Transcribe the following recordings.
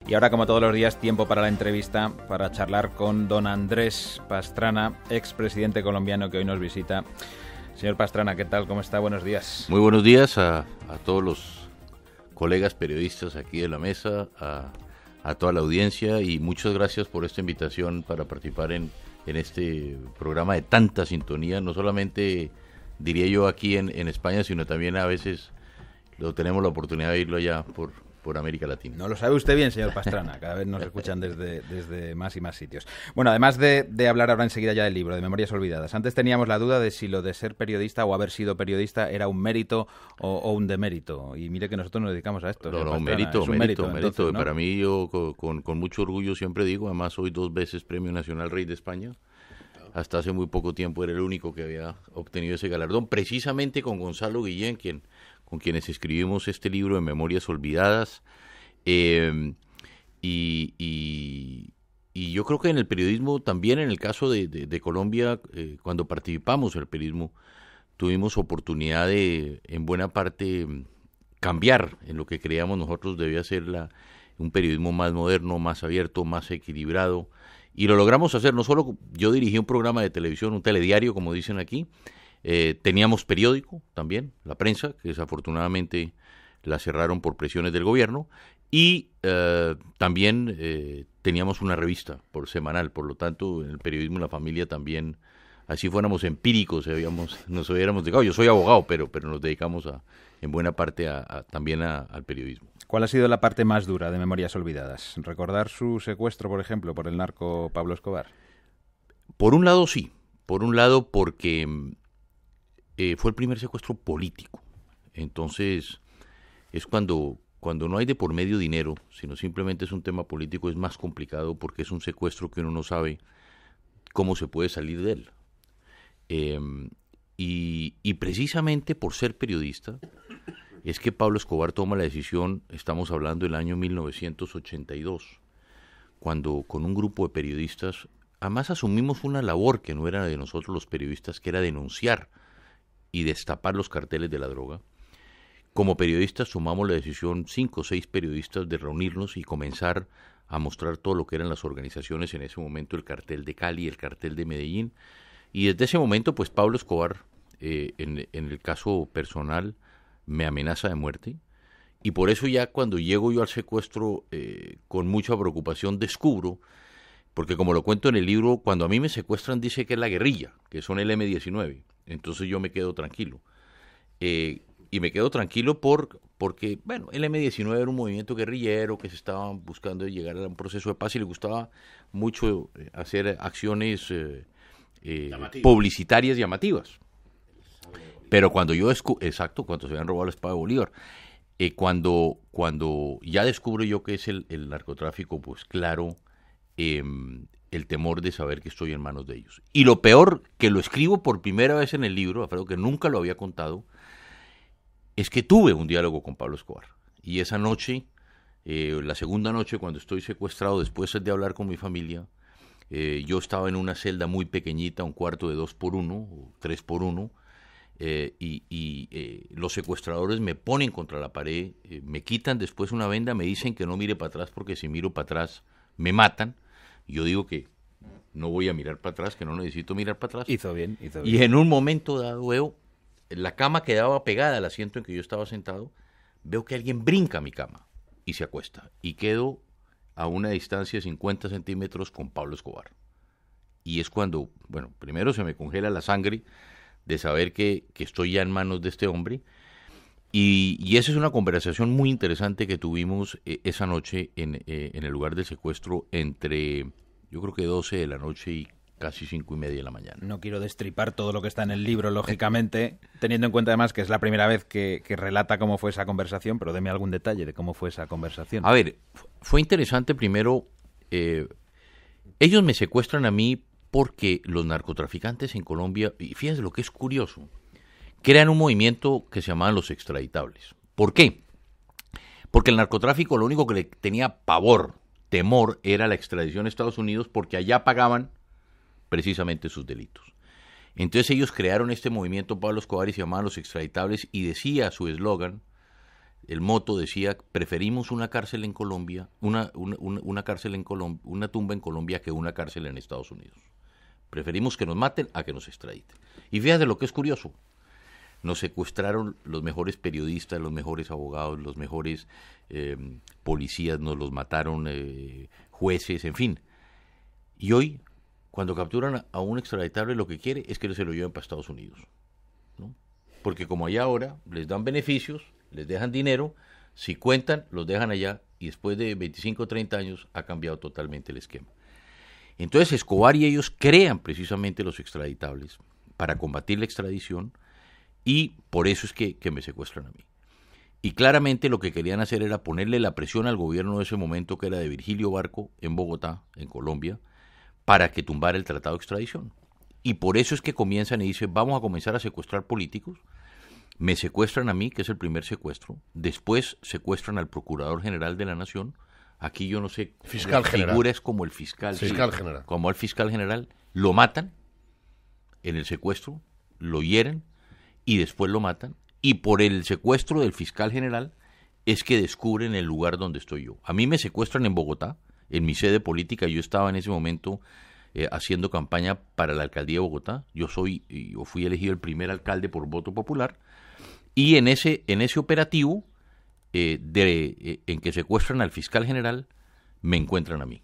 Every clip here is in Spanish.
Y ahora, como todos los días, tiempo para la entrevista, para charlar con don Andrés Pastrana, expresidente colombiano que hoy nos visita. Señor Pastrana, ¿qué tal? ¿Cómo está? Buenos días. Muy buenos días a todos los colegas periodistas aquí de la mesa, a toda la audiencia, y muchas gracias por esta invitación para participar en este programa de tanta sintonía, no solamente, diría yo, aquí en España, sino también a veces tenemos la oportunidad de irlo allá por América Latina. No lo sabe usted bien, señor Pastrana, cada vez nos escuchan desde más y más sitios. Bueno, además de hablar ahora enseguida ya del libro, de Memorias Olvidadas, antes teníamos la duda de si lo de ser periodista o haber sido periodista era un mérito o un demérito, y mire que nosotros nos dedicamos a esto. No, Pastrana, mérito. entonces, ¿no? Para mí, yo con mucho orgullo siempre digo, además soy 2 veces Premio Nacional Rey de España. Hasta hace muy poco tiempo era el único que había obtenido ese galardón, precisamente con Gonzalo Guillén, con quienes escribimos este libro de Memorias Olvidadas, y yo creo que en el periodismo, también en el caso de Colombia, cuando participamos en el periodismo, tuvimos oportunidad de, en buena parte, cambiar en lo que creíamos nosotros debía ser un periodismo más moderno, más abierto, más equilibrado, y lo logramos hacer. No solo yo dirigí un programa de televisión, un telediario, como dicen aquí, teníamos periódico también, La Prensa, que desafortunadamente la cerraron por presiones del gobierno, y también teníamos una revista semanal. Por lo tanto, en el periodismo, en la familia también, así fuéramos empíricos, nos hubiéramos dedicado. Yo soy abogado, pero nos dedicamos en buena parte también al periodismo. ¿Cuál ha sido la parte más dura de Memorias Olvidadas? ¿Recordar su secuestro, por ejemplo, por el narco Pablo Escobar? Por un lado, sí. Por un lado, porque fue el primer secuestro político. Entonces, es cuando no hay de por medio dinero, sino simplemente es un tema político, es más complicado porque es un secuestro que uno no sabe cómo se puede salir de él. Y precisamente por ser periodista, es que Pablo Escobar toma la decisión, estamos hablando del año 1982, cuando con un grupo de periodistas, además asumimos una labor que no era de nosotros los periodistas, que era denunciar y destapar los carteles de la droga. Como periodistas tomamos la decisión, 5 o 6 periodistas, de reunirnos y comenzar a mostrar todo lo que eran las organizaciones en ese momento, el cartel de Cali, el cartel de Medellín, y desde ese momento pues Pablo Escobar, en el caso personal, me amenaza de muerte, y por eso ya cuando llego yo al secuestro, con mucha preocupación descubro, porque como lo cuento en el libro, cuando a mí me secuestran dice que es la guerrilla, que son el M-19, entonces yo me quedo tranquilo. Y me quedo tranquilo porque, bueno, el M-19 era un movimiento guerrillero que se estaba buscando llegar a un proceso de paz y le gustaba mucho hacer acciones publicitarias llamativas. Pero cuando yo cuando se habían robado la espada de Bolívar, cuando ya descubro yo que es el narcotráfico, pues claro, el temor de saber que estoy en manos de ellos. Y lo peor, que lo escribo por primera vez en el libro, algo que nunca lo había contado, es que tuve un diálogo con Pablo Escobar. Y esa noche, la segunda noche, cuando estoy secuestrado, después de hablar con mi familia, yo estaba en una celda muy pequeñita, un cuarto de 2x1 o 3x1, y los secuestradores me ponen contra la pared, me quitan después una venda, me dicen que no mire para atrás porque si miro para atrás me matan. Yo digo que no voy a mirar para atrás, que no necesito mirar para atrás. Hizo bien. Y en un momento dado veo, la cama quedaba pegada al asiento en que yo estaba sentado, veo que alguien brinca a mi cama y se acuesta, y quedo a una distancia de 50 centímetros con Pablo Escobar. Y es cuando, bueno, primero se me congela la sangre de saber que estoy ya en manos de este hombre, y esa es una conversación muy interesante que tuvimos esa noche en el lugar del secuestro, entre, yo creo que 12 de la noche y casi 5:30 de la mañana. No quiero destripar todo lo que está en el libro, lógicamente, teniendo en cuenta además que es la primera vez que relata cómo fue esa conversación, pero deme algún detalle de cómo fue esa conversación. A ver, fue interesante primero, ellos me secuestran a mí porque los narcotraficantes en Colombia, y fíjense lo que es curioso, crean un movimiento que se llamaban los extraditables. ¿Por qué? Porque el narcotráfico lo único que le tenía temor, era la extradición a Estados Unidos, porque allá pagaban precisamente sus delitos. Entonces ellos crearon este movimiento, Pablo Escobar, y se llamaban los extraditables, y decía su eslogan, el moto decía, preferimos una cárcel en Colombia, una cárcel en Colombia, una tumba en Colombia que una cárcel en Estados Unidos. Preferimos que nos maten a que nos extraditen. Y fíjate lo que es curioso. Nos secuestraron los mejores periodistas, los mejores abogados, los mejores policías, nos los mataron jueces, en fin. Y hoy, cuando capturan a un extraditable, lo que quiere es que se lo lleven para Estados Unidos, ¿no? Porque como allá ahora les dan beneficios, les dejan dinero, si cuentan, los dejan allá, y después de 25 o 30 años ha cambiado totalmente el esquema. Entonces Escobar y ellos crean precisamente los extraditables para combatir la extradición, y por eso es que me secuestran a mí. Y claramente lo que querían hacer era ponerle la presión al gobierno de ese momento, que era de Virgilio Barco, en Bogotá, en Colombia, para que tumbara el tratado de extradición. Y por eso es que comienzan y dicen, vamos a comenzar a secuestrar políticos. Me secuestran a mí, que es el primer secuestro. Después secuestran al Procurador General de la Nación. Aquí yo no sé, fiscal general. Figura es como el fiscal. Fiscal general. Como el fiscal general. Lo matan en el secuestro, lo hieren y después lo matan. Y por el secuestro del fiscal general es que descubren el lugar donde estoy yo. A mí me secuestran en Bogotá, en mi sede política. Yo estaba en ese momento haciendo campaña para la alcaldía de Bogotá. Yo fui elegido el primer alcalde por voto popular. Y en ese operativo en que secuestran al fiscal general, me encuentran a mí.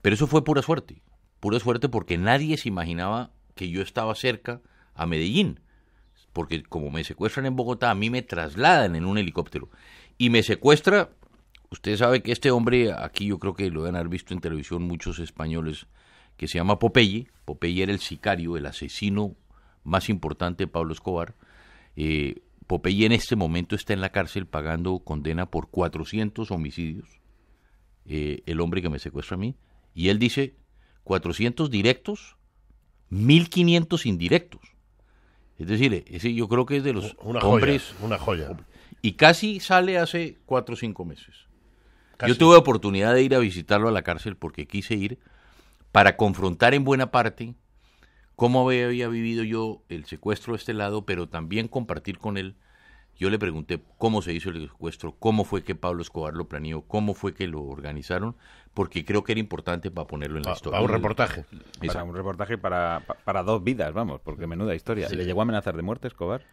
Pero eso fue pura suerte porque nadie se imaginaba que yo estaba cerca a Medellín. Porque como me secuestran en Bogotá, a mí me trasladan en un helicóptero. Y me secuestra, usted sabe que este hombre, aquí yo creo que lo deben haber visto en televisión muchos españoles, que se llama Popeye. Popeye era el sicario, el asesino más importante de Pablo Escobar. Popeye en este momento está en la cárcel pagando condena por 400 homicidios. El hombre que me secuestra a mí. Y él dice 400 directos, 1.500 indirectos. Es decir, ese yo creo que es de los hombres... Una joya. Y casi sale hace 4 o 5 meses. Casi. Yo tuve oportunidad de ir a visitarlo a la cárcel porque quise ir para confrontar en buena parte cómo había vivido yo el secuestro de este lado, pero también compartir con él. Yo le pregunté cómo se hizo el secuestro, cómo fue que Pablo Escobar lo planeó, cómo fue que lo organizaron, porque creo que era importante para ponerlo en la historia. Para un reportaje. Para un reportaje para 2 vidas, vamos, porque menuda historia. Sí. ¿Le llegó a amenazar de muerte Escobar?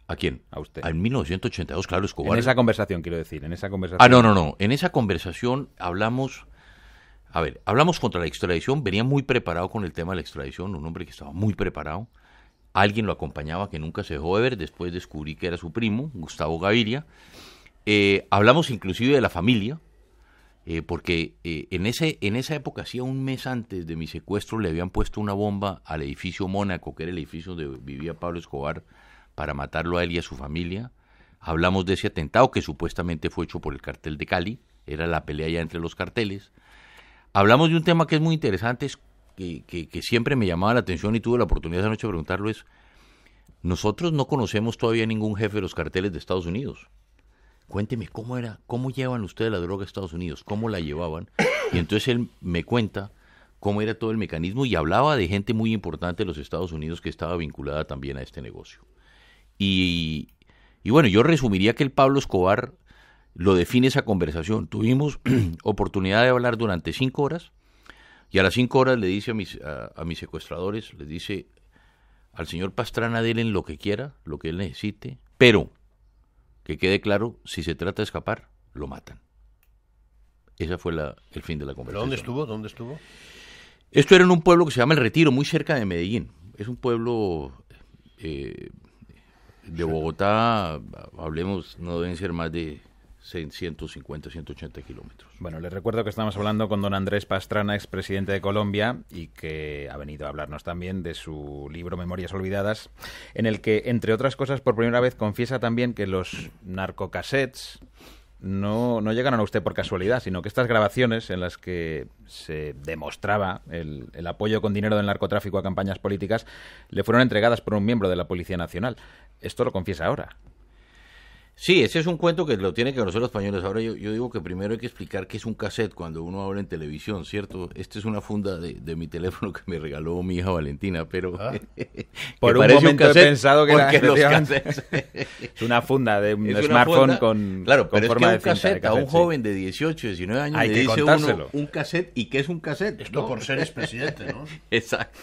¿A quién? A usted. En 1982, claro, Escobar. En esa conversación, quiero decir, en esa conversación. No. En esa conversación hablamos contra la extradición, venía muy preparado con el tema de la extradición, un hombre que estaba muy preparado. Alguien lo acompañaba que nunca se dejó de ver, después descubrí que era su primo, Gustavo Gaviria. Hablamos inclusive de la familia, porque en esa época, hacía un mes antes de mi secuestro, le habían puesto una bomba al edificio Mónaco, que era el edificio donde vivía Pablo Escobar, para matarlo a él y a su familia. Hablamos de ese atentado que supuestamente fue hecho por el cartel de Cali, era la pelea ya entre los carteles. Hablamos de un tema que es muy interesante, que siempre me llamaba la atención y tuve la oportunidad esa noche de preguntarlo, es, nosotros no conocemos todavía ningún jefe de los carteles de Estados Unidos. Cuénteme, ¿cómo llevan ustedes la droga a Estados Unidos? ¿Cómo la llevaban? Y entonces él me cuenta cómo era todo el mecanismo y hablaba de gente muy importante de los Estados Unidos que estaba vinculada también a este negocio. Y bueno, yo resumiría que el Pablo Escobar lo define esa conversación. Tuvimos oportunidad de hablar durante 5 horas y a las 5 horas le dice a mis secuestradores, les dice al señor Pastrana, denle lo que quiera, lo que él necesite, pero que quede claro, si se trata de escapar, lo matan. Ese fue el fin de la conversación. ¿Pero dónde estuvo? Esto era en un pueblo que se llama El Retiro, muy cerca de Medellín. Es un pueblo de Bogotá, hablemos, no deben ser más de 150, 180 kilómetros. Bueno, les recuerdo que estamos hablando con don Andrés Pastrana, expresidente de Colombia, y que ha venido a hablarnos también de su libro Memorias Olvidadas, en el que, entre otras cosas, por primera vez confiesa también que los narcocassettes no llegaron a usted por casualidad, sino que estas grabaciones en las que se demostraba el apoyo con dinero del narcotráfico a campañas políticas le fueron entregadas por un miembro de la Policía Nacional. Esto lo confiesa ahora. Sí, ese es un cuento que lo tienen que conocer los españoles. Ahora yo digo que primero hay que explicar qué es un cassette cuando uno habla en televisión, ¿cierto? Esta es una funda de mi teléfono que me regaló mi hija Valentina, pero... Por un momento he pensado que era los cassettes. Es una funda de un smartphone con claro, con pero forma es que un cassette, a un joven de 18, 19 años hay le que dice contárselo. Uno un cassette. ¿Y qué es un cassette? Esto por ser expresidente, ¿no? Exacto.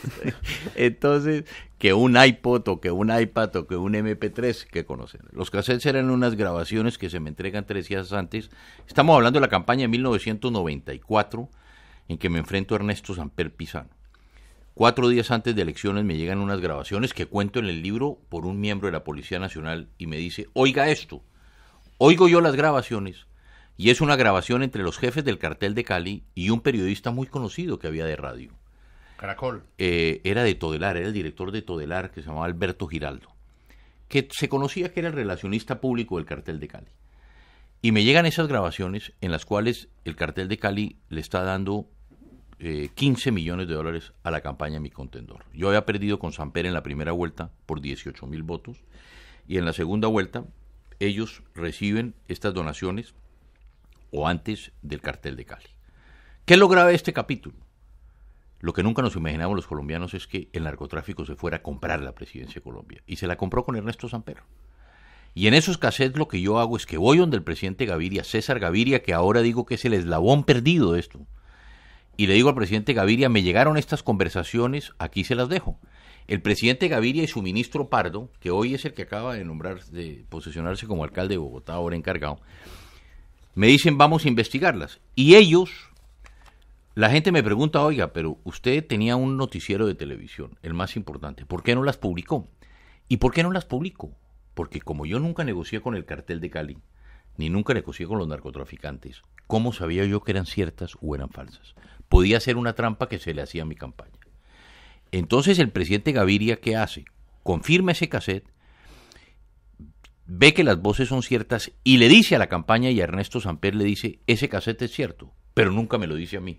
Entonces, que un iPod o que un iPad o que un MP3, que conocen. Los cassettes eran unas grabaciones que se me entregan 3 días antes. Estamos hablando de la campaña de 1994, en que me enfrento a Ernesto Samper Pizano. 4 días antes de elecciones me llegan unas grabaciones que cuento en el libro por un miembro de la Policía Nacional y me dice, oiga esto. Oigo yo las grabaciones y es una grabación entre los jefes del cartel de Cali y un periodista muy conocido que había de radio. Caracol. Era de Todelar, era el director de Todelar, que se llamaba Alberto Giraldo, que se conocía que era el relacionista público del cartel de Cali. Y me llegan esas grabaciones en las cuales el cartel de Cali le está dando 15 millones de dólares a la campaña Mi Contendor. Yo había perdido con Samper en la primera vuelta por 18,000 votos y en la segunda vuelta ellos reciben estas donaciones o antes del cartel de Cali. ¿Qué es lo grave de este capítulo? Lo que nunca nos imaginamos los colombianos es que el narcotráfico se fuera a comprar la presidencia de Colombia. Y se la compró con Ernesto Samper. Y en esos cassettes lo que yo hago es que voy donde el presidente Gaviria, César Gaviria, que ahora digo que es el eslabón perdido de esto. Y le digo al presidente Gaviria, me llegaron estas conversaciones, aquí se las dejo. El presidente Gaviria y su ministro Pardo, que hoy es el que acaba de nombrar, de posesionarse como alcalde de Bogotá, ahora encargado, me dicen, vamos a investigarlas. Y ellos... La gente me pregunta, oiga, pero usted tenía un noticiero de televisión, el más importante, ¿por qué no las publicó? ¿Y por qué no las publicó? Porque como yo nunca negocié con el cartel de Cali, ni nunca negocié con los narcotraficantes, ¿cómo sabía yo que eran ciertas o eran falsas? Podía ser una trampa que se le hacía a mi campaña. Entonces el presidente Gaviria, ¿qué hace? Confirma ese cassette, ve que las voces son ciertas y le dice a la campaña y a Ernesto Samper le dice, ese cassette es cierto, pero nunca me lo dice a mí.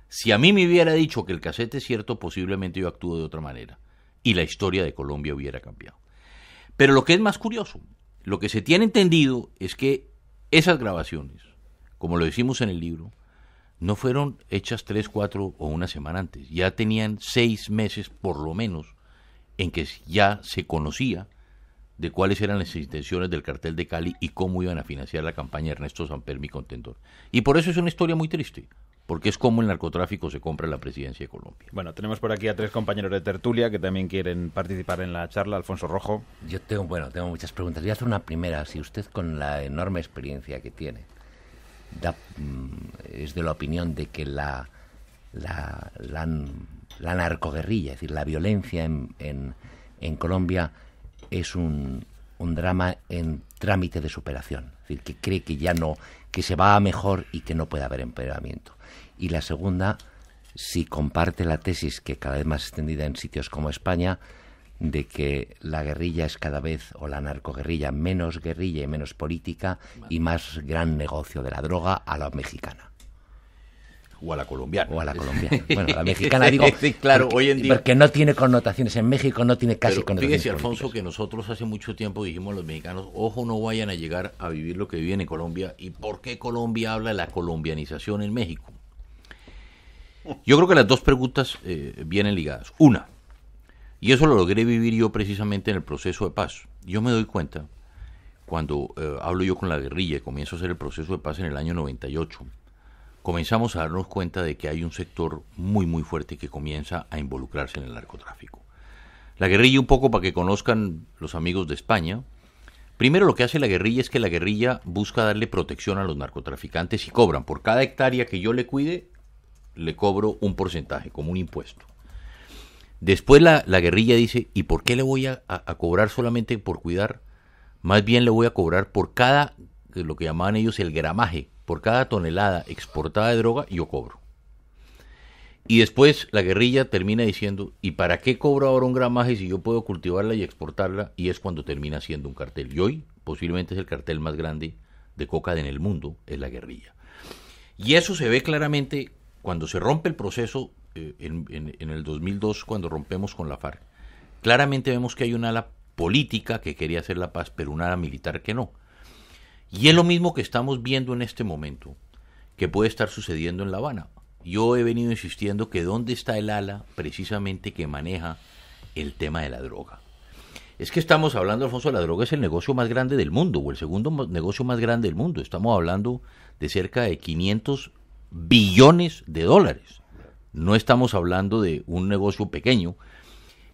Si a mí me hubiera dicho que el cassette es cierto, posiblemente yo actúo de otra manera y la historia de Colombia hubiera cambiado. Pero lo que es más curioso, lo que se tiene entendido es que esas grabaciones, como lo decimos en el libro, no fueron hechas 3, 4 o una semana antes. Ya tenían 6 meses por lo menos en que ya se conocía de cuáles eran las intenciones del cartel de Cali y cómo iban a financiar la campaña de Ernesto Samper Mi Contendor. Y por eso es una historia muy triste. Porque es como el narcotráfico se compra en la presidencia de Colombia. Bueno, tenemos por aquí a 3 compañeros de tertulia que también quieren participar en la charla. Alfonso Rojo. Yo tengo muchas preguntas. Voy a hacer una primera. Si usted, con la enorme experiencia que tiene, es de la opinión de que la narcoguerrilla, es decir, la violencia en Colombia es un drama en trámite de superación. Es decir, que cree que ya no, que se va a mejor y que no puede haber empeoramiento. Y la segunda, si comparte la tesis, que cada vez más extendida en sitios como España, de que la guerrilla es cada vez, o la narcoguerrilla, menos guerrilla y menos política y más gran negocio de la droga a la mexicana. O a la colombiana. O a la colombiana. Bueno, a la mexicana digo, sí, claro, porque, hoy en día, porque no tiene connotaciones. En México no tiene casi connotaciones fíjese, Alfonso, políticas. que nosotros hace mucho tiempo dijimos a los mexicanos, ojo, no vayan a llegar a vivir lo que viven en Colombia. ¿Y por qué Colombia habla de la colombianización en México? Yo creo que las dos preguntas vienen ligadas. Una, y eso lo logré vivir yo precisamente en el proceso de paz. Yo me doy cuenta, cuando hablo yo con la guerrilla y comienzo a hacer el proceso de paz en el año 98, comenzamos a darnos cuenta de que hay un sector muy muy fuerte que comienza a involucrarse en el narcotráfico. La guerrilla, un poco para que conozcan los amigos de España, primero lo que hace la guerrilla es que la guerrilla busca darle protección a los narcotraficantes y cobran. Por cada hectárea que yo le cuide, le cobro un porcentaje, como un impuesto. Después la guerrilla dice, ¿y por qué le voy a cobrar solamente por cuidar? Más bien le voy a cobrar por cada, lo que llamaban ellos el gramaje, por cada tonelada exportada de droga, yo cobro. Y después la guerrilla termina diciendo, ¿y para qué cobro ahora un gramaje si yo puedo cultivarla y exportarla? Y es cuando termina siendo un cartel. Y hoy posiblemente es el cartel más grande de coca en el mundo, es la guerrilla. Y eso se ve claramente cuando se rompe el proceso en el 2002, cuando rompemos con la FARC. Claramente vemos que hay un ala política que quería hacer la paz, pero un ala militar que no. Y es lo mismo que estamos viendo en este momento, que puede estar sucediendo en La Habana. Yo he venido insistiendo que dónde está el ala precisamente que maneja el tema de la droga. Es que estamos hablando, Alfonso, la droga es el negocio más grande del mundo, o el segundo negocio más grande del mundo. Estamos hablando de cerca de 500 billones de dólares. No estamos hablando de un negocio pequeño.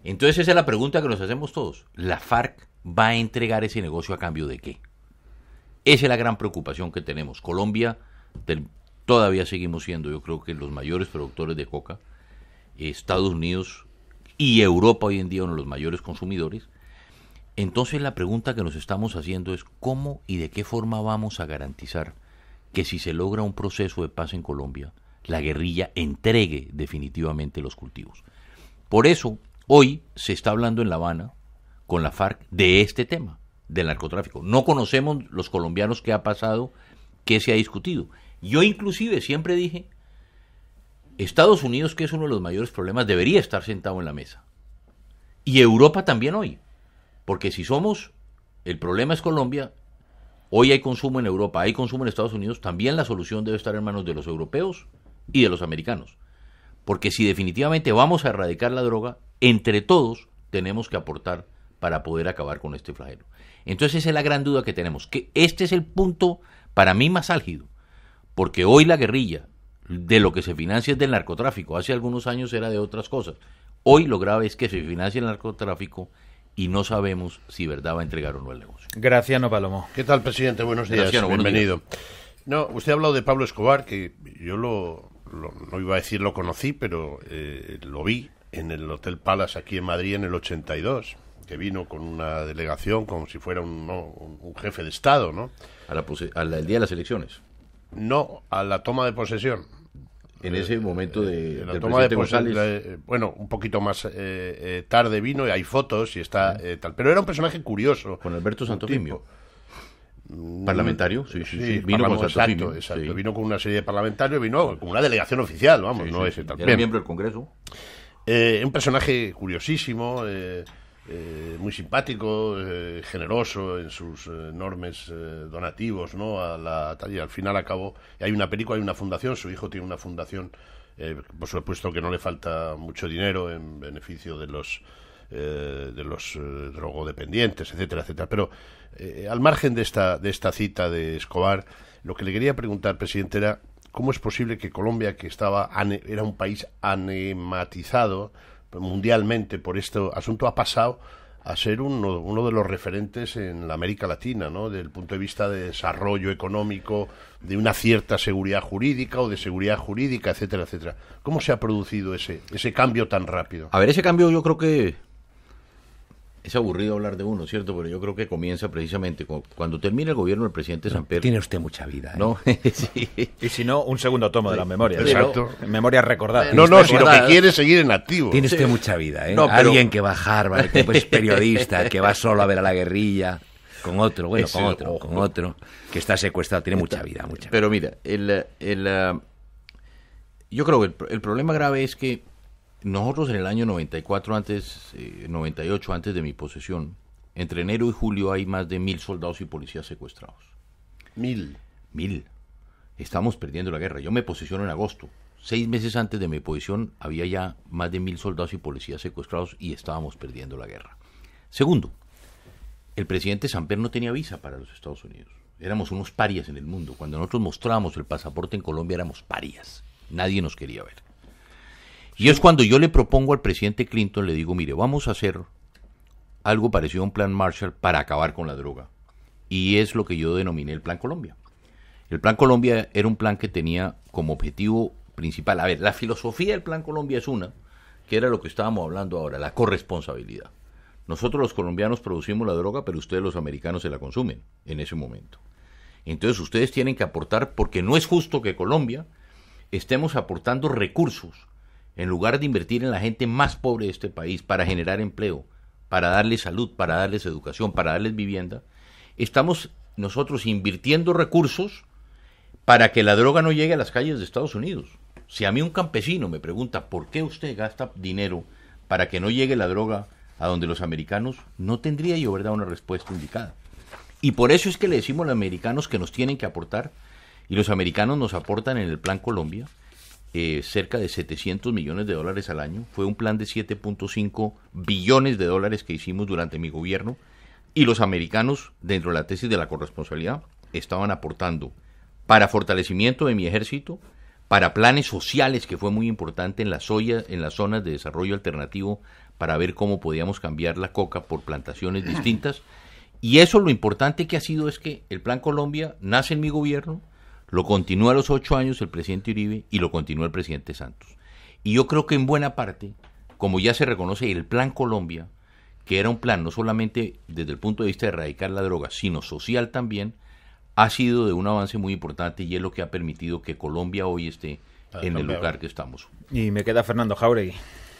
Entonces esa es la pregunta que nos hacemos todos. ¿La FARC va a entregar ese negocio a cambio de qué? Esa es la gran preocupación que tenemos. Colombia todavía seguimos siendo, yo creo que los mayores productores de coca. Estados Unidos y Europa hoy en día uno de los mayores consumidores. Entonces la pregunta que nos estamos haciendo es ¿cómo y de qué forma vamos a garantizar que si se logra un proceso de paz en Colombia, la guerrilla entregue definitivamente los cultivos? Por eso, hoy se está hablando en La Habana con la FARC de este tema, del narcotráfico. No conocemos los colombianos qué ha pasado, qué se ha discutido. Yo inclusive siempre dije, Estados Unidos, que es uno de los mayores problemas, debería estar sentado en la mesa. Y Europa también hoy. Porque si el problema es Colombia, hoy hay consumo en Europa, hay consumo en Estados Unidos, también la solución debe estar en manos de los europeos y de los americanos. Porque si definitivamente vamos a erradicar la droga, entre todos tenemos que aportar para poder acabar con este flagelo. Entonces esa es la gran duda que tenemos, que este es el punto para mí más álgido, porque hoy la guerrilla, de lo que se financia es del narcotráfico, hace algunos años era de otras cosas. Hoy lo grave es que se financia el narcotráfico y no sabemos si verdad va a entregar o no el negocio. Graciano Palomo. ¿Qué tal, presidente? Buenos días, Graciano, bienvenido. Buenos días. No, usted ha hablado de Pablo Escobar, que yo no iba a decir lo conocí, pero lo vi en el Hotel Palace aquí en Madrid en el 82, que vino con una delegación como si fuera un jefe de Estado, ¿no? El día de las elecciones. No, a la toma de posesión. En ese momento de la toma de posesión, bueno, un poquito más tarde vino y hay fotos y está tal. Pero era un personaje curioso. Con Alberto Santofimio. Parlamentario, sí. Vino con Santofimio. Exacto. Sí. Vino con una serie de parlamentarios, vino con una delegación oficial, vamos, sí, no ese tal. Era miembro del Congreso. Un personaje curiosísimo, muy simpático, generoso en sus enormes donativos, ¿no? Y al final acabó. Hay una película, hay una fundación, su hijo tiene una fundación, por supuesto que no le falta mucho dinero en beneficio de los drogodependientes, etcétera, etcétera. Pero al margen de esta cita de Escobar, lo que le quería preguntar, presidente, era ¿cómo es posible que Colombia, que era un país anematizado mundialmente por este asunto, ha pasado a ser uno de los referentes en la América Latina, ¿no? Desde el punto de vista de desarrollo económico, de una cierta seguridad jurídica o de seguridad jurídica, etcétera, etcétera? ¿Cómo se ha producido ese cambio tan rápido? A ver, ese cambio yo creo que es aburrido hablar de uno, ¿cierto? Pero yo creo que comienza precisamente cuando termina el gobierno del presidente Samper. Tiene usted mucha vida, ¿eh? ¿No? Sí. Y si no, un segundo tomo de las memorias. Exacto. Memorias recordadas. No, si lo que quiere es seguir en activo. Tiene usted mucha vida, ¿eh? No, pero Alguien que va a Harvard, que es periodista, que va solo a ver a la guerrilla, con otro, que está secuestrado, tiene mucha vida. Pero mira, yo creo que el problema grave es que nosotros en el año 98, antes de mi posesión, entre enero y julio hay más de 1,000 soldados y policías secuestrados. 1,000. Estamos perdiendo la guerra. Yo me posesiono en agosto. 6 meses antes de mi posición había ya más de 1,000 soldados y policías secuestrados y estábamos perdiendo la guerra. Segundo, el presidente Samper no tenía visa para los Estados Unidos. Éramos unos parias en el mundo. Cuando nosotros mostrábamos el pasaporte en Colombia éramos parias. Nadie nos quería ver. Y es cuando yo le propongo al presidente Clinton, le digo, mire, vamos a hacer algo parecido a un plan Marshall para acabar con la droga. Y es lo que yo denominé el Plan Colombia. El Plan Colombia era un plan que tenía como objetivo principal, a ver, la filosofía del Plan Colombia es una, que era lo que estábamos hablando ahora, la corresponsabilidad. Nosotros los colombianos producimos la droga, pero ustedes los americanos se la consumen en ese momento. Entonces ustedes tienen que aportar, porque no es justo que Colombia estemos aportando recursos en lugar de invertir en la gente más pobre de este país para generar empleo, para darles salud, para darles educación, para darles vivienda, estamos nosotros invirtiendo recursos para que la droga no llegue a las calles de Estados Unidos. Si a mí un campesino me pregunta ¿por qué usted gasta dinero para que no llegue la droga a donde los americanos? No tendría yo, ¿verdad?, una respuesta indicada. Y por eso es que le decimos a los americanos que nos tienen que aportar, y los americanos nos aportan en el Plan Colombia cerca de $700 millones al año. Fue un plan de 7.5 billones de dólares que hicimos durante mi gobierno, y los americanos, dentro de la tesis de la corresponsabilidad, estaban aportando para fortalecimiento de mi ejército, para planes sociales, que fue muy importante en las zonas de desarrollo alternativo, para ver cómo podíamos cambiar la coca por plantaciones distintas. Y eso, lo importante que ha sido, es que el Plan Colombia nace en mi gobierno, lo continúa a los 8 años el presidente Uribe y lo continúa el presidente Santos. Y yo creo que en buena parte, como ya se reconoce, el Plan Colombia, que era un plan no solamente desde el punto de vista de erradicar la droga, sino social también, ha sido de un avance muy importante, y es lo que ha permitido que Colombia hoy esté en el lugar que estamos. Y me queda Fernando Jáuregui.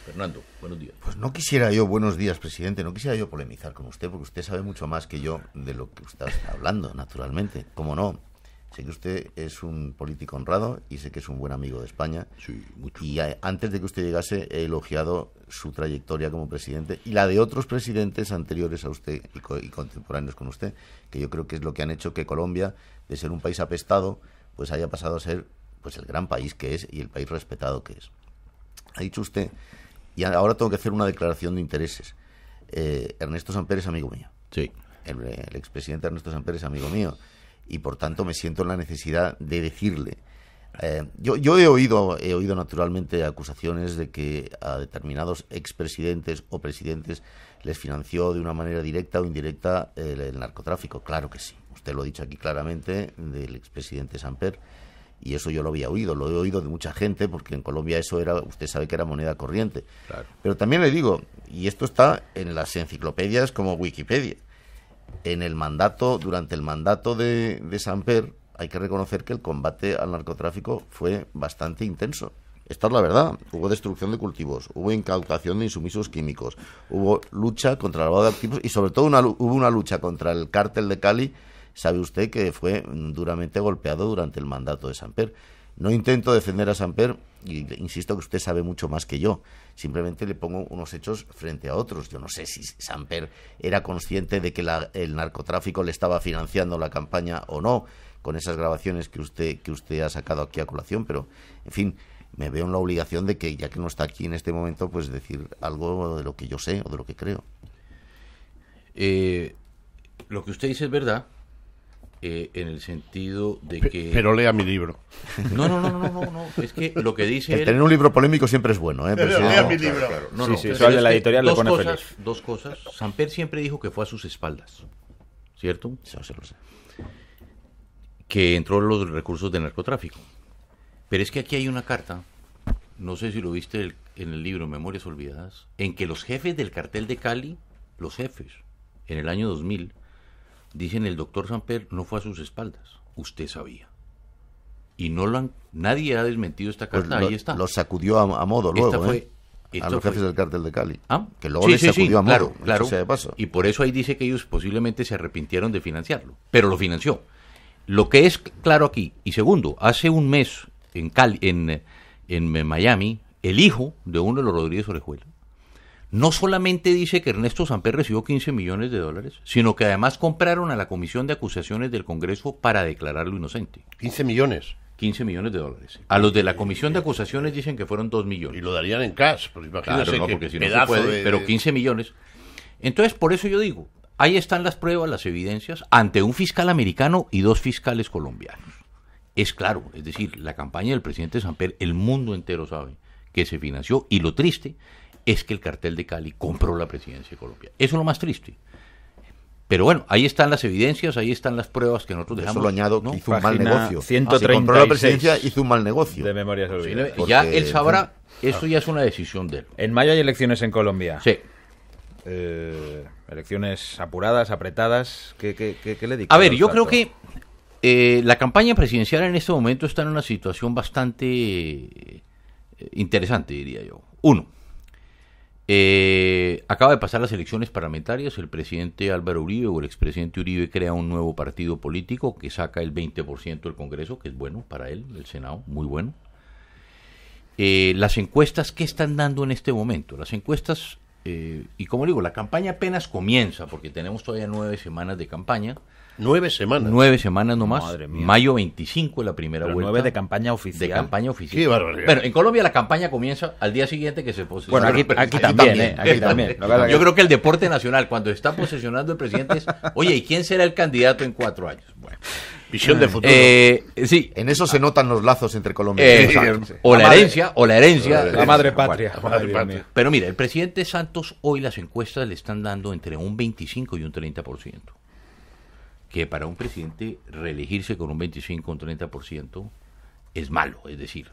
Fernando, buenos días. Pues no quisiera yo, buenos días, presidente, no quisiera yo polemizar con usted, porque usted sabe mucho más que yo de lo que usted está hablando, naturalmente. ¿Cómo no? Sé que usted es un político honrado y sé que es un buen amigo de España. Sí, mucho. Y antes de que usted llegase he elogiado su trayectoria como presidente y la de otros presidentes anteriores a usted y contemporáneos con usted, que yo creo que es lo que han hecho que Colombia, de ser un país apestado, pues haya pasado a ser pues el gran país que es y el país respetado que es. Ha dicho usted, y ahora tengo que hacer una declaración de intereses. Ernesto Samper es amigo mío. Sí. El expresidente Ernesto Samper es amigo mío. Y por tanto me siento en la necesidad de decirle. Yo he oído naturalmente acusaciones de que a determinados expresidentes o presidentes les financió de una manera directa o indirecta el narcotráfico. Claro que sí. Usted lo ha dicho aquí claramente del expresidente Samper, y eso yo lo había oído. Lo he oído de mucha gente, porque en Colombia eso era, usted sabe que era moneda corriente. Claro. Pero también le digo, y esto está en las enciclopedias como Wikipedia, durante el mandato de Samper, hay que reconocer que el combate al narcotráfico fue bastante intenso. Esta es la verdad. Hubo destrucción de cultivos, hubo incautación de insumisos químicos, hubo lucha contra el lavado de activos y sobre todo hubo una lucha contra el cártel de Cali. Sabe usted que fue duramente golpeado durante el mandato de Samper. No intento defender a Samper, y insisto que usted sabe mucho más que yo. Simplemente le pongo unos hechos frente a otros. Yo no sé si Samper era consciente de que el narcotráfico le estaba financiando la campaña o no, con esas grabaciones que usted ha sacado aquí a colación, pero, en fin, me veo en la obligación de que, ya que no está aquí en este momento, pues decir algo de lo que yo sé o de lo que creo. Lo que usted dice es verdad. En el sentido de que... Pero lea mi libro. No. Es que lo que dice él... Tener un libro polémico siempre es bueno, ¿eh? Pero lea mi libro. Claro. Sí, eso al de la editorial le pone feliz. Dos cosas. Samper siempre dijo que fue a sus espaldas, ¿cierto? Eso se lo sé. Que entró los recursos de narcotráfico. Pero es que aquí hay una carta, no sé si lo viste en el libro Memorias Olvidadas, en que los jefes del cartel de Cali, los jefes, en el año 2000... dicen: el doctor Samper no fue a sus espaldas, usted sabía. Y nadie ha desmentido esta carta, Pues ahí está. Lo sacudió a modo luego, a los jefes del cártel de Cali. Que luego les sacudió a modo, claro. sea de paso. Y por eso ahí dice que ellos posiblemente se arrepintieron de financiarlo, pero lo financió. Lo que es claro aquí, y segundo, hace un mes en Miami, el hijo de uno de los Rodríguez Orejuela no solamente dice que Ernesto Samper recibió $15 millones, sino que además compraron a la Comisión de Acusaciones del Congreso para declararlo inocente. 15 millones. $15 millones. A los de la Comisión de Acusaciones dicen que fueron 2 millones. Y lo darían en cash, pues imagínese. Claro, no, que porque si no se puede, pero 15 millones. Entonces, por eso yo digo, ahí están las pruebas, las evidencias, ante un fiscal americano y 2 fiscales colombianos. Es claro, es decir, la campaña del presidente Samper, el mundo entero sabe que se financió, y lo triste es que el cartel de Cali compró la presidencia de Colombia. Eso es lo más triste. Pero bueno, ahí están las evidencias, ahí están las pruebas que nosotros dejamos. Eso lo añado, ¿no? que hizo un mal negocio. 136 si compró la presidencia, hizo un mal negocio. De Memorias Olvidadas. Ya él sabrá, eso ya es una decisión de él. En mayo hay elecciones en Colombia. Sí. Elecciones apuradas, apretadas. ¿Qué le digo? A ver, yo creo que la campaña presidencial en este momento está en una situación bastante interesante, diría yo. Uno, acaba de pasar las elecciones parlamentarias, el presidente Álvaro Uribe o el expresidente Uribe crea un nuevo partido político que saca el 20% del Congreso, que es bueno para él, el Senado, muy bueno. Las encuestas, ¿qué están dando en este momento? Las encuestas, y como digo, la campaña apenas comienza, porque tenemos todavía 9 semanas de campaña. 9 semanas. 9 semanas nomás. Madre mía. Mayo 25 la primera Pero vuelta. 9 de campaña oficial. De campaña oficial. Qué barbaridad. Bueno, en Colombia la campaña comienza al día siguiente que se posesiona. Bueno, aquí también. Aquí también. Lo que pasa Yo que- creo que el deporte nacional, cuando está posesionando el presidente, es, oye, ¿y quién será el candidato en 4 años? Bueno, Visión de futuro. sí. En eso se notan los lazos entre Colombia y Exacto. O la herencia. La madre patria. Madre Ay, Dios patria. mío. Pero mira, el presidente Santos hoy las encuestas le están dando entre un 25 y un 30%. Que para un presidente reelegirse con un 25 o un 30% es malo. Es decir,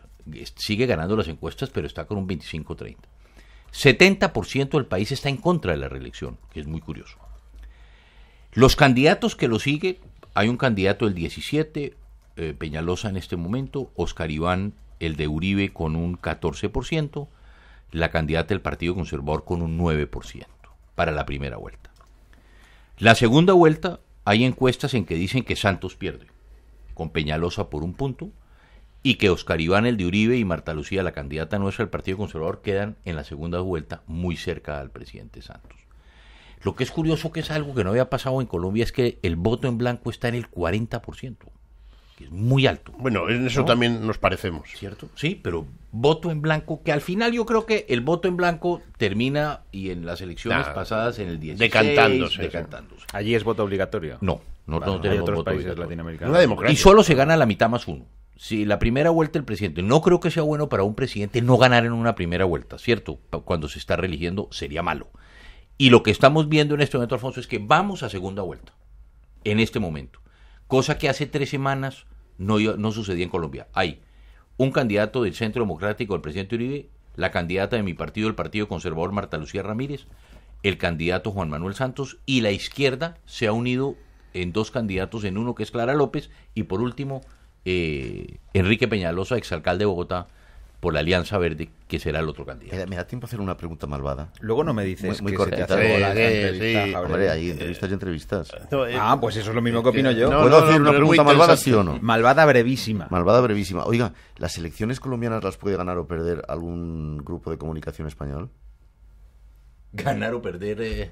sigue ganando las encuestas, pero está con un 25 o 30. 70% del país está en contra de la reelección, que es muy curioso. Los candidatos que lo siguen, hay un candidato del 17, Peñalosa en este momento, Oscar Iván, el de Uribe, con un 14%, la candidata del Partido Conservador con un 9% para la primera vuelta. La segunda vuelta, hay encuestas en que dicen que Santos pierde, con Peñalosa por 1 punto, y que Oscar Iván, el de Uribe, y Marta Lucía, la candidata nuestra del Partido Conservador, quedan en la segunda vuelta muy cerca al presidente Santos. Lo que es curioso, que es algo que no había pasado en Colombia, es que el voto en blanco está en el 40%, que es muy alto. Bueno, en eso ¿no? también nos parecemos. ¿Cierto? Sí, pero voto en blanco, que al final yo creo que el voto en blanco termina, y en las elecciones pasadas, en el 16, Decantándose. Allí es voto obligatorio. No Hay tenemos otros voto países obligatorio. latinoamericanos. Una democracia. Y solo se gana la mitad más 1. Si la primera vuelta el presidente, no creo que sea bueno para un presidente no ganar en una primera vuelta, ¿cierto? Cuando se está reeligiendo sería malo. Y lo que estamos viendo en este momento, Alfonso, es que vamos a segunda vuelta, en este momento. Cosa que hace 3 semanas no sucedía en Colombia. Hay un candidato del Centro Democrático, el presidente Uribe, la candidata de mi partido, el Partido Conservador, Marta Lucía Ramírez, el candidato Juan Manuel Santos, y la izquierda se ha unido en 2 candidatos, en uno que es Clara López, y por último, Enrique Peñalosa, exalcalde de Bogotá, por la Alianza Verde, que será el otro candidato. Me da tiempo a hacer una pregunta malvada. Luego no me dices Muy que se te cortita. hace bola Sí, esta sí, entrevista, sí. Javier. Hombre, hay entrevistas y entrevistas. No, Pues eso es lo mismo que opino yo. No, ¿Puedo no, hacer una pero es muy pregunta malvada, interesante. sí o no? Malvada brevísima. Malvada brevísima. Oiga, ¿las elecciones colombianas las puede ganar o perder algún grupo de comunicación español? Ganar o perder...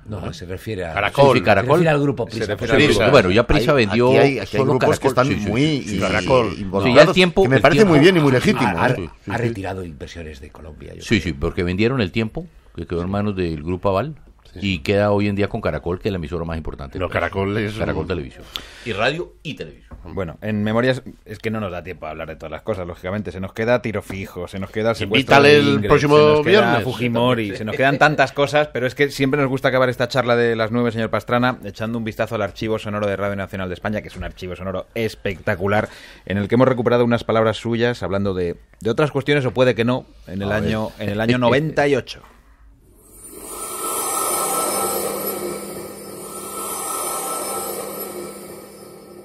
No, se refiere a... Caracol. Sí, Caracol. Se refiere al grupo Prisa. Se refiere por al supuesto. Prisa. Bueno, ya Prisa vendió Aquí hay solo grupos que Caracol. están Sí, muy sí, sí. Caracol. involucrados, Sí, ya el tiempo- que me el parece tiempo- muy bien y muy legítimo. Ha, ¿eh? ha retirado inversiones de Colombia. yo Sí, creo. sí, porque vendieron el tiempo, que quedó en manos del Grupo Aval, y queda hoy en día con Caracol, que es la emisora más importante. No, del país. Caracol es Caracol un- Televisión. Y radio y televisión. Bueno, en Memorias es que no nos da tiempo a hablar de todas las cosas, lógicamente. Se nos queda Tiro Fijo, se nos queda el secuestro Invítale de el Ingrid, próximo se nos queda viernes. Fujimori, se nos quedan tantas cosas, pero es que siempre nos gusta acabar esta charla de las 9, señor Pastrana, echando un vistazo al archivo sonoro de Radio Nacional de España, que es un archivo sonoro espectacular, en el que hemos recuperado unas palabras suyas hablando de otras cuestiones, o puede que no, en el año 98.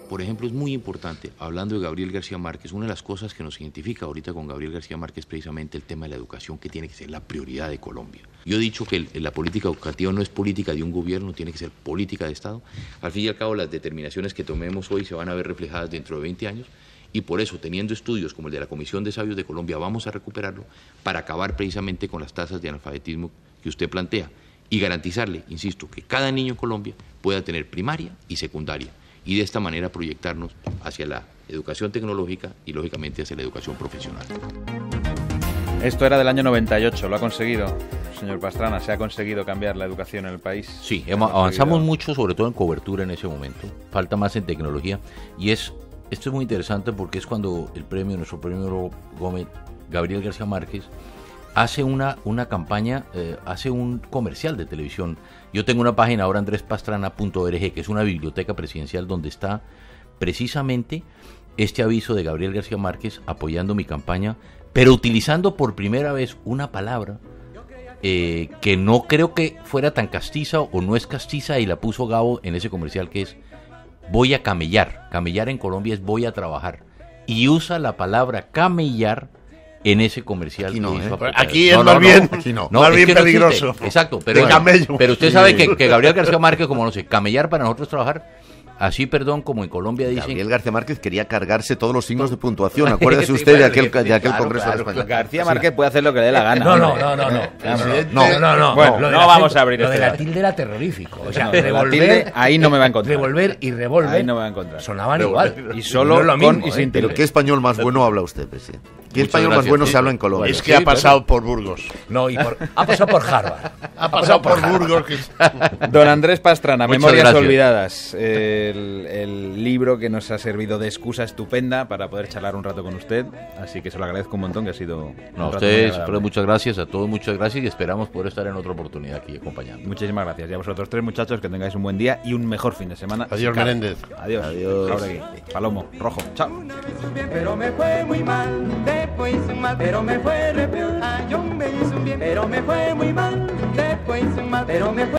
Por ejemplo, es muy importante, hablando de Gabriel García Márquez, una de las cosas que nos identifica ahorita con Gabriel García Márquez es precisamente el tema de la educación, que tiene que ser la prioridad de Colombia. Yo he dicho que la política educativa no es política de un gobierno, tiene que ser política de Estado. Al fin y al cabo, las determinaciones que tomemos hoy se van a ver reflejadas dentro de 20 años, y por eso, teniendo estudios como el de la Comisión de Sabios de Colombia, vamos a recuperarlo para acabar precisamente con las tasas de analfabetismo que usted plantea y garantizarle, insisto, que cada niño en Colombia pueda tener primaria y secundaria, y de esta manera proyectarnos hacia la educación tecnológica y, lógicamente, hacia la educación profesional. Esto era del año 98, lo ha conseguido, señor Pastrana, se ha conseguido cambiar la educación en el país. Sí, Se ha avanzamos conseguido. mucho, sobre todo en cobertura en ese momento. Falta más en tecnología. Y esto es muy interesante porque es cuando nuestro premio Gómez, Gabriel García Márquez, hace una campaña, hace un comercial de televisión. Yo tengo una página ahora, andrespastrana.org, que es una biblioteca presidencial donde está precisamente este aviso de Gabriel García Márquez apoyando mi campaña, pero utilizando por primera vez una palabra que no creo que fuera tan castiza o no es castiza, y la puso Gabo en ese comercial, que es voy a camellar. Camellar en Colombia es voy a trabajar. Y usa la palabra camellar en ese comercial. Aquí no, que hizo ¿eh? apoyar. Aquí es más bien, aquí no. más es bien que no existe. peligroso. Exacto, De camello. pero usted sabe que Gabriel García Márquez, como no sé, camellar para nosotros trabajar. Así, perdón, como en Colombia dicen... Gabriel García Márquez quería cargarse todos los signos de puntuación. Acuérdese usted de aquel claro, Congreso claro, de España. García Márquez puede hacer lo que le dé la gana. No. Bueno, Lo no del vamos a acento, abrir Lo este de la debate. tilde era terrorífico. O sea, No, la revolver... tilde, ahí no me va a encontrar. Revolver y revolver Ahí no me va a encontrar. sonaban igual. Y solo No es lo con mismo, y sin Pero tilde. ¿qué español más bueno habla usted, presidente? ¿Qué Muchas español más gracias, bueno sí. se habla en Colombia? Es que ha pasado por Burgos. No, ha pasado por Harvard. Ha pasado por Burgos. Don Andrés Pastrana, Muchas Memorias gracias. Olvidadas, el libro que nos ha servido de excusa estupenda para poder charlar un rato con usted, así que se lo agradezco un montón, que ha sido un No, a rato muy ustedes, agradable. pero muchas gracias, a todos muchas gracias y esperamos poder estar en otra oportunidad aquí acompañando. Muchísimas gracias. Y a vosotros tres, muchachos, que tengáis un buen día y un mejor fin de semana. Adiós, Si cabe. Menéndez. Adiós. Jauregui, Palomo, Rojo. Chao. Pero me fue muy mal, después mal, pero me fue re peor. Ah, yo me hice un bien, pero me fue muy mal, después mal, pero me fue